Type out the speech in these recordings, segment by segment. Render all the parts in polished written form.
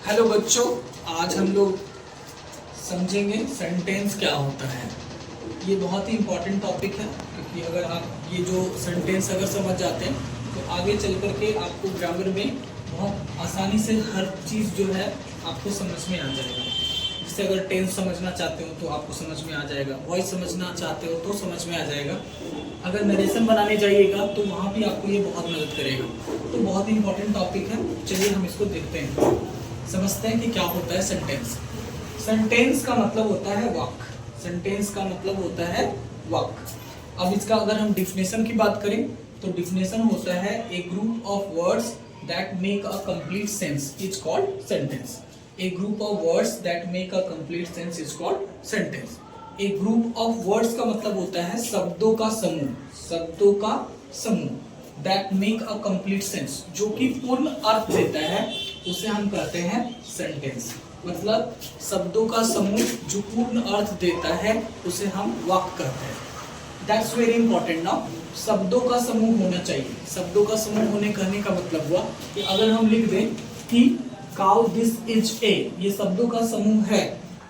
Hello बच्चों, आज हम लोग समझेंगे सेंटेंस क्या होता है। ये बहुत ही इम्पोर्टेंट टॉपिक है क्योंकि अगर आप ये जो सेंटेंस अगर समझ जाते हैं तो आगे चल कर के आपको ग्रामर में बहुत आसानी से हर चीज़ जो है आपको समझ में आ जाएगा। जैसे अगर टेंस समझना चाहते हो तो आपको समझ में आ जाएगा, वॉइस समझना चाहते हो तो समझ में आ जाएगा, अगर नरेशन बनाने जाइएगा तो वहाँ भी आपको ये बहुत मदद करेगा। तो बहुत ही इंपॉर्टेंट टॉपिक है, चलिए हम इसको देखते हैं, समझते हैं कि क्या होता है सेंटेंस। सेंटेंस का मतलब होता है वाक्य। सेंटेंस का मतलब होता है वाक्य। अब इसका अगर हम डिफिनेशन की बात करें तो डिफिनेशन होता है a group of words that make a complete sense is called sentence. A group of words that make a complete sense is called sentence. A group of words का मतलब होता है शब्दों का समूह, शब्दों का समूह that make a complete sense, जो कि पूर्ण अर्थ देता है, उसे हम कहते हैं सेंटेंस। मतलब शब्दों का समूह जो पूर्ण अर्थ देता है उसे हम वाक्य कहते हैं। That's very important now. शब्दों का समूह होना चाहिए। शब्दों का समूह होने कहने का मतलब हुआ कि अगर हम लिख दें कि काउ दिस इज ए, ये शब्दों का समूह है,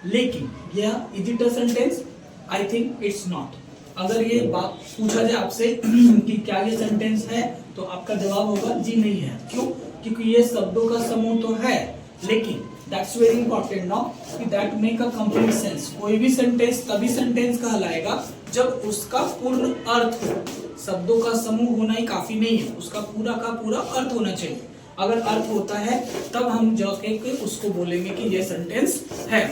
लेकिन यह is it a sentence? I think it's not. अगर ये बात पूछा जाए आपसे कि क्या ये सेंटेंस है, तो आपका जवाब होगा जी नहीं है। क्यों? क्योंकि ये शब्दों का समूह तो है, लेकिन दैट्स वेरी इंपॉर्टेंट नाउ कि that make a complete sense. कोई भी सेंटेंस तभी सेंटेंस कहलाएगा जब उसका पूर्ण अर्थ हो। शब्दों का समूह होना ही काफी नहीं है, उसका पूरा का पूरा अर्थ होना चाहिए। अगर अर्थ होता है तब हम जाके उसको बोलेंगे कि ये सेंटेंस है।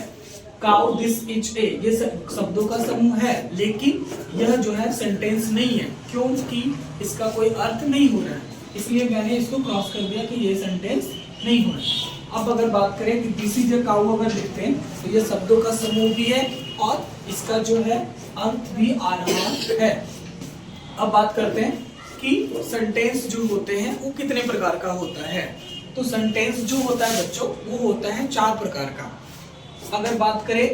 काउ दिस इज ए, ये शब्दों का समूह है, लेकिन यह जो है सेंटेंस नहीं है, क्योंकि इसका कोई अर्थ नहीं हो रहा है, इसलिए मैंने इसको क्रॉस कर दिया कि ये सेंटेंस नहीं हो रहा है। अब अगर बात करें कि दिस इज ए काउ अगर लिखते हैं तो ये शब्दों का समूह भी है और इसका जो है अर्थ भी आ रहा है। अब बात करते हैं कि सेंटेंस जो होते हैं वो कितने प्रकार का होता है। तो सेंटेंस जो होता है बच्चों वो होता है 4 प्रकार का। अगर बात करें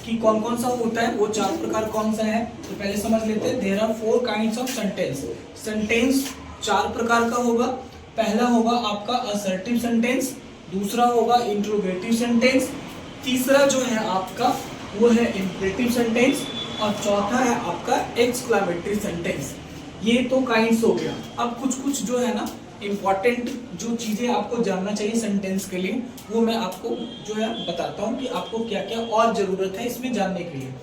कि कौन कौन सा होता है, वो 4 प्रकार कौन सा है, तो पहले समझ लेते हैं। There are 4 kinds of sentence. Sentence 4 प्रकार का होगा। पहला होगा आपका असर्टिव सेंटेंस, दूसरा होगा इंट्रोगेटिव सेंटेंस, तीसरा जो है आपका वो है इंपरेटिव सेंटेंस, और चौथा है आपका एक्सक्लेमेटरी सेंटेंस। ये तो काइंड्स हो गया। अब कुछ कुछ जो है ना इम्पॉर्टेंट जो चीजें आपको जानना चाहिए सेंटेंस के लिए, वो मैं आपको जो है बताता हूँ कि आपको क्या क्या और जरूरत है इसमें जानने के लिए।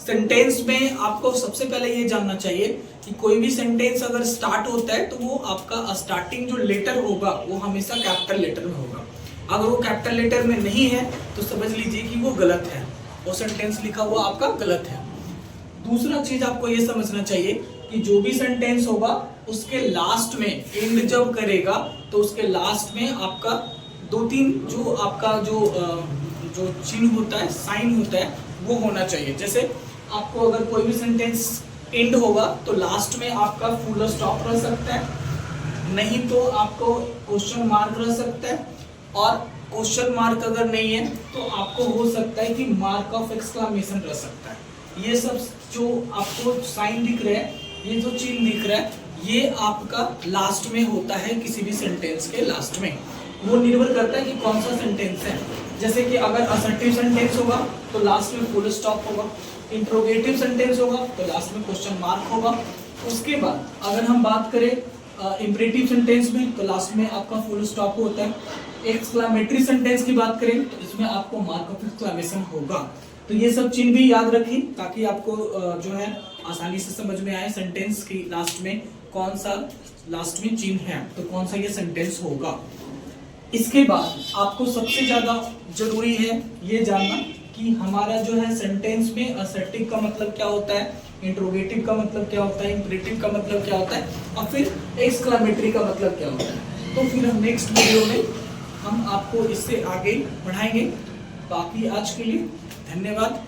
सेंटेंस में आपको सबसे पहले ये जानना चाहिए कि कोई भी सेंटेंस अगर स्टार्ट होता है तो वो आपका स्टार्टिंग जो लेटर होगा वो हमेशा कैपिटल लेटर में होगा। अगर वो कैपिटल लेटर में नहीं है तो समझ लीजिए कि वो गलत है, वो सेंटेंस लिखा हुआ आपका गलत है। दूसरा चीज आपको ये समझना चाहिए कि जो भी सेंटेंस होगा उसके लास्ट में एंड जब करेगा तो उसके लास्ट में आपका 2-3 जो आपका जो चिन्ह होता है, साइन होता है, वो होना चाहिए। जैसे आपको अगर कोई भी सेंटेंस एंड होगा तो लास्ट में आपका फुल स्टॉप रह सकता है, नहीं तो आपको क्वेश्चन मार्क रह सकता है, और क्वेश्चन मार्क अगर नहीं है तो आपको हो सकता है कि मार्क ऑफ एक्सक्लेमेशन रह सकता है। ये सब जो आपको साइन दिख रहे हैं, ये जो चिन्ह दिख रहा है, ये आपका लास्ट में होता है किसी भी सेंटेंस के लास्ट में। वो निर्भर करता है कि कौन सा सेंटेंस है। जैसे कि अगर असर्टिव सेंटेंस होगा तो लास्ट में फुल स्टॉप होगा, इंट्रोगेटिव सेंटेंस होगा तो लास्ट में क्वेश्चन मार्क होगा। उसके बाद अगर हम बात करें इंपरेटिव सेंटेंस में तो लास्ट में आपका फुल स्टॉप होता है। एक्सक्लेमेटरी सेंटेंस की बात करें तो इसमें आपको मार्क ऑफ एक्सक्लेमेशन होगा। तो ये सब चिन्ह भी याद रखिए ताकि आपको जो है आसानी से समझ में आए सेंटेंस की लास्ट में कौन सा लास्ट में चिन्ह है, तो कौन सा ये सेंटेंस होगा। इसके बाद आपको सबसे ज्यादा जरूरी है ये जानना कि हमारा जो है सेंटेंस में असर्टिव का मतलब क्या होता है, इंट्रोगेटिव का मतलब क्या होता है, इंपरेटिव का मतलब क्या होता है, और फिर एक्सक्लेमेटरी का मतलब क्या होता है। तो फिर हम नेक्स्ट वीडियो में हम आपको इससे आगे बढ़ाएंगे। बाकी आज के लिए धन्यवाद।